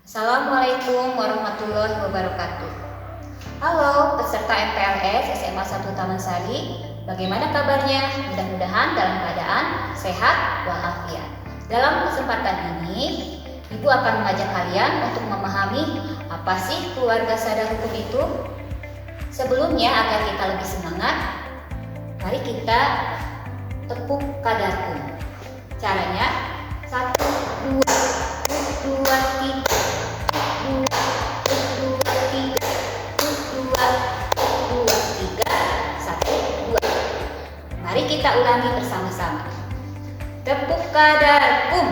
Assalamualaikum warahmatullahi wabarakatuh. Halo peserta MPLS SMA 1 Taman Sari, bagaimana kabarnya? Mudah-mudahan dalam keadaan sehat walafiat. Dalam kesempatan ini, Ibu akan mengajak kalian untuk memahami apa sih keluarga sadar hukum itu. Sebelumnya, agar kita lebih semangat, mari kita tepuk kadarkum. Caranya 1, 2, 3, 1, 2. Mari kita ulangi bersama-sama. Tepuk kadarkum.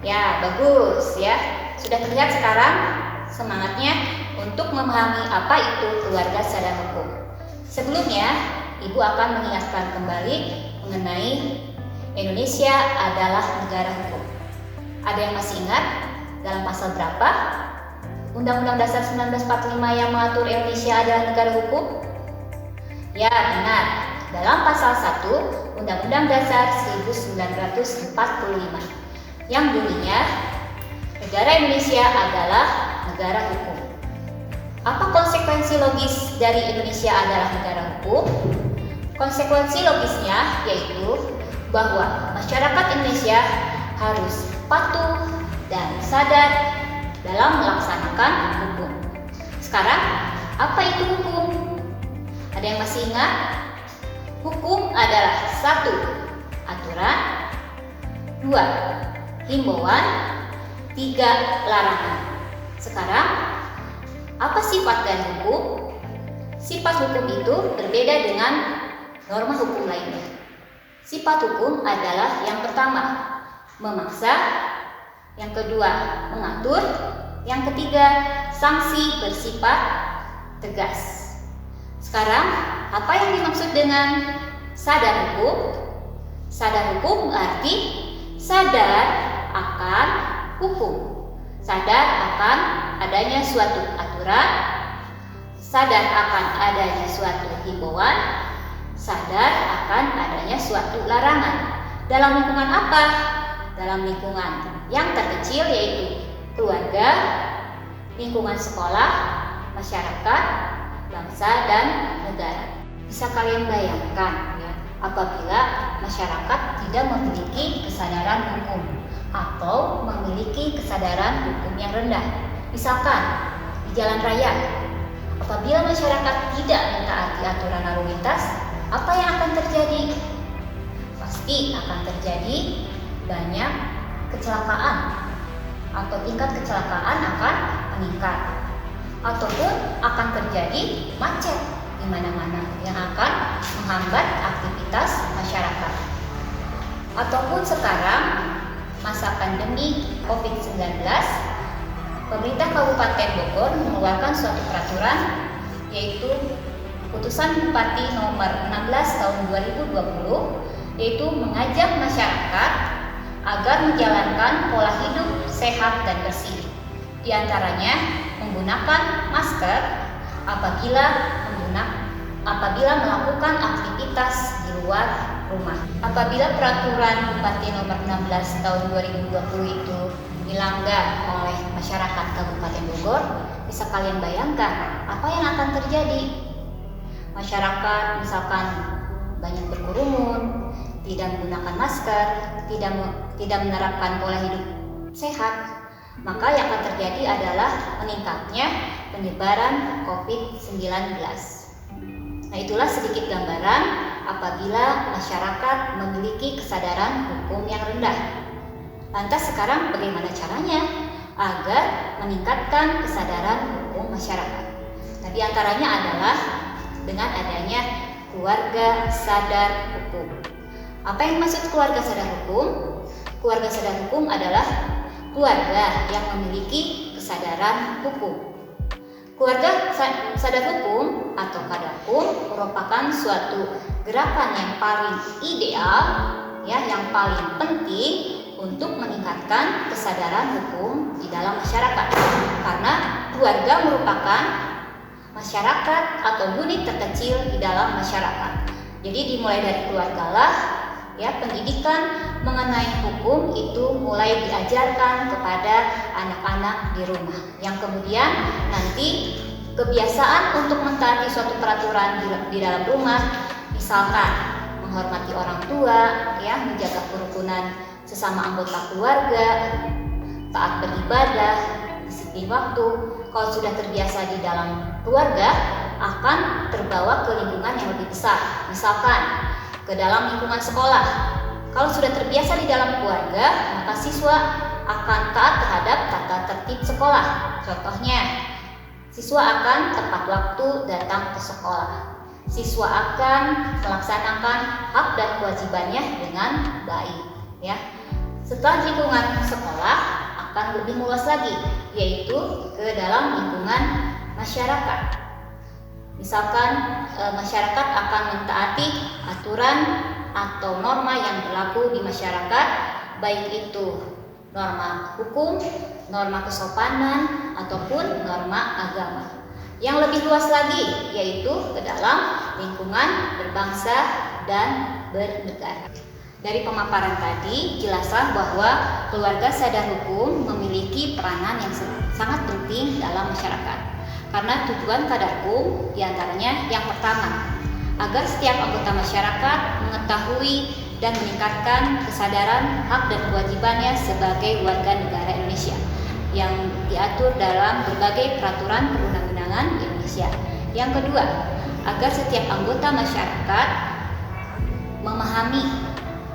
Ya, bagus ya. Sudah terlihat sekarang semangatnya untuk memahami apa itu keluarga sadar hukum. Sebelumnya, Ibu akan mengingatkan kembali mengenai Indonesia adalah negara hukum. Ada yang masih ingat dalam pasal berapa Undang-Undang Dasar 1945 yang mengatur Indonesia adalah negara hukum? Ya, benar. Dalam pasal 1 Undang-Undang Dasar 1945 yang bunyinya negara Indonesia adalah negara hukum. Apa konsekuensi logis dari Indonesia adalah negara hukum? Konsekuensi logisnya yaitu bahwa masyarakat Indonesia harus patuh dan sadar dalam melaksanakan hukum. Sekarang, apa itu hukum? Ada yang masih ingat? Hukum adalah 1. Aturan, 2. Himbauan, 3. Larangan. Sekarang, apa sifat dari hukum? Sifat hukum itu berbeda dengan norma hukum lainnya. Sifat hukum adalah yang pertama, memaksa, yang kedua, mengatur, yang ketiga, sanksi bersifat tegas. Sekarang, apa yang dimaksud dengan sadar hukum? Sadar hukum berarti sadar akan hukum, sadar akan adanya suatu aturan, sadar akan adanya suatu himbauan, sadar akan adanya suatu larangan. Dalam lingkungan apa? Dalam lingkungan yang terkecil yaitu keluarga, lingkungan sekolah, masyarakat, bangsa, dan negara. Bisa kalian bayangkan ya, apabila masyarakat tidak memiliki kesadaran hukum atau memiliki kesadaran hukum yang rendah. Misalkan di jalan raya, apabila masyarakat tidak mentaati aturan lalu lintas, apa yang akan terjadi? Pasti akan terjadi banyak kecelakaan atau tingkat kecelakaan akan meningkat, ataupun akan terjadi macet di mana-mana yang akan menghambat aktivitas masyarakat. Ataupun sekarang masa pandemi COVID-19, pemerintah Kabupaten Bogor mengeluarkan suatu peraturan yaitu Putusan Bupati nomor 16 tahun 2020, yaitu mengajak masyarakat agar menjalankan pola hidup sehat dan bersih. Di antaranya menggunakan masker apabila melakukan aktivitas di luar rumah. Apabila peraturan Bupati nomor 16 tahun 2020 itu dilanggar oleh masyarakat Kabupaten Bogor, bisa kalian bayangkan apa yang akan terjadi. Masyarakat misalkan banyak berkerumun, tidak menggunakan masker, tidak menerapkan pola hidup sehat, maka yang akan terjadi adalah meningkatnya penyebaran COVID-19. Nah, itulah sedikit gambaran apabila masyarakat memiliki kesadaran hukum yang rendah. Lantas sekarang bagaimana caranya agar meningkatkan kesadaran hukum masyarakat? Nah, di antaranya adalah dengan adanya keluarga sadar hukum. Apa yang dimaksud keluarga sadar hukum? Keluarga sadar hukum adalah keluarga yang memiliki kesadaran hukum. Keluarga sadar hukum atau kadarkum merupakan suatu gerakan yang paling ideal, ya, yang paling penting untuk meningkatkan kesadaran hukum di dalam masyarakat. Karena keluarga merupakan masyarakat atau unit terkecil di dalam masyarakat. Jadi dimulai dari keluarga lah, ya, pendidikan mengenai hukum itu mulai diajarkan kepada anak-anak di rumah, yang kemudian nanti kebiasaan untuk mentaati suatu peraturan di dalam rumah, misalkan menghormati orang tua, ya, menjaga kerukunan sesama anggota keluarga, taat beribadah, disiplin waktu. Kalau sudah terbiasa di dalam keluarga, akan terbawa ke lingkungan yang lebih besar, misalkan ke dalam lingkungan sekolah. Kalau sudah terbiasa di dalam keluarga, maka siswa akan taat terhadap tata tertib sekolah. Contohnya, siswa akan tepat waktu datang ke sekolah. Siswa akan melaksanakan hak dan kewajibannya dengan baik, ya. Setelah lingkungan sekolah akan lebih luas lagi, yaitu ke dalam lingkungan masyarakat. Misalkan masyarakat akan mentaati aturan atau norma yang berlaku di masyarakat, baik itu norma hukum, norma kesopanan, ataupun norma agama. Yang lebih luas lagi yaitu ke dalam lingkungan berbangsa dan bernegara. Dari pemaparan tadi, jelaslah bahwa keluarga sadar hukum memiliki peranan yang sangat penting dalam masyarakat. Karena tujuan Kadarkum diantaranya yang pertama, agar setiap anggota masyarakat mengetahui dan meningkatkan kesadaran hak dan kewajibannya sebagai warga negara Indonesia yang diatur dalam berbagai peraturan perundang-undangan Indonesia. Yang kedua, agar setiap anggota masyarakat memahami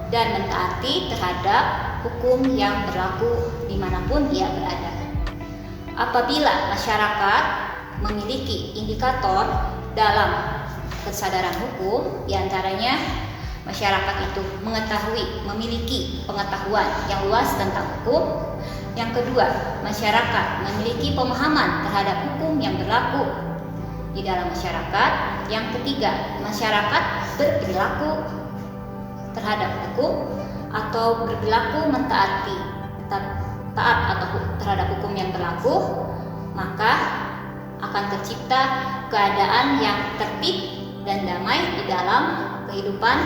dan mentaati terhadap hukum yang berlaku dimanapun dia berada. Apabila masyarakat memiliki indikator dalam kesadaran hukum, diantaranya masyarakat itu memiliki pengetahuan yang luas tentang hukum. Yang kedua, masyarakat memiliki pemahaman terhadap hukum yang berlaku di dalam masyarakat. Yang ketiga, masyarakat berperilaku terhadap hukum atau berperilaku taat atau terhadap hukum yang berlaku, maka akan tercipta keadaan yang tertib dan damai di dalam kehidupan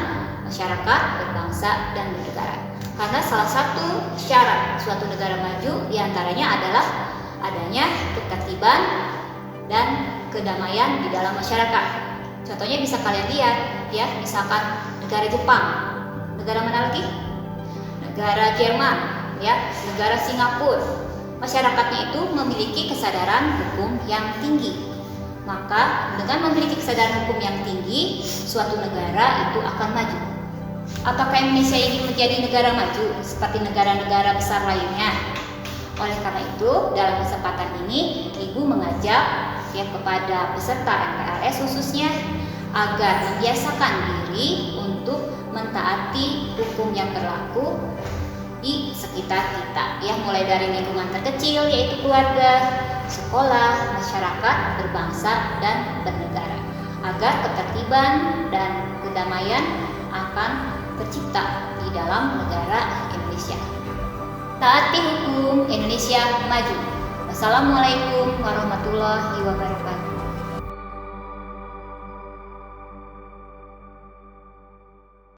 masyarakat, berbangsa, dan bernegara. Karena salah satu syarat suatu negara maju diantaranya adalah adanya ketertiban dan kedamaian di dalam masyarakat. Contohnya bisa kalian lihat, ya, misalkan negara Jepang, negara mana lagi? Negara Jerman, ya, negara Singapura. Masyarakatnya itu memiliki kesadaran hukum yang tinggi. Maka dengan memiliki kesadaran hukum yang tinggi, suatu negara itu akan maju. Apakah Indonesia ingin menjadi negara maju seperti negara-negara besar lainnya? Oleh karena itu, dalam kesempatan ini, Ibu mengajak kepada peserta MPLS khususnya agar membiasakan diri untuk mentaati hukum yang berlaku di sekitar kita, ya, mulai dari lingkungan terkecil yaitu keluarga, sekolah, masyarakat, berbangsa, dan bernegara, agar ketertiban dan kedamaian akan tercipta di dalam negara Indonesia. Taati hukum, Indonesia maju. Wassalamualaikum warahmatullahi wabarakatuh.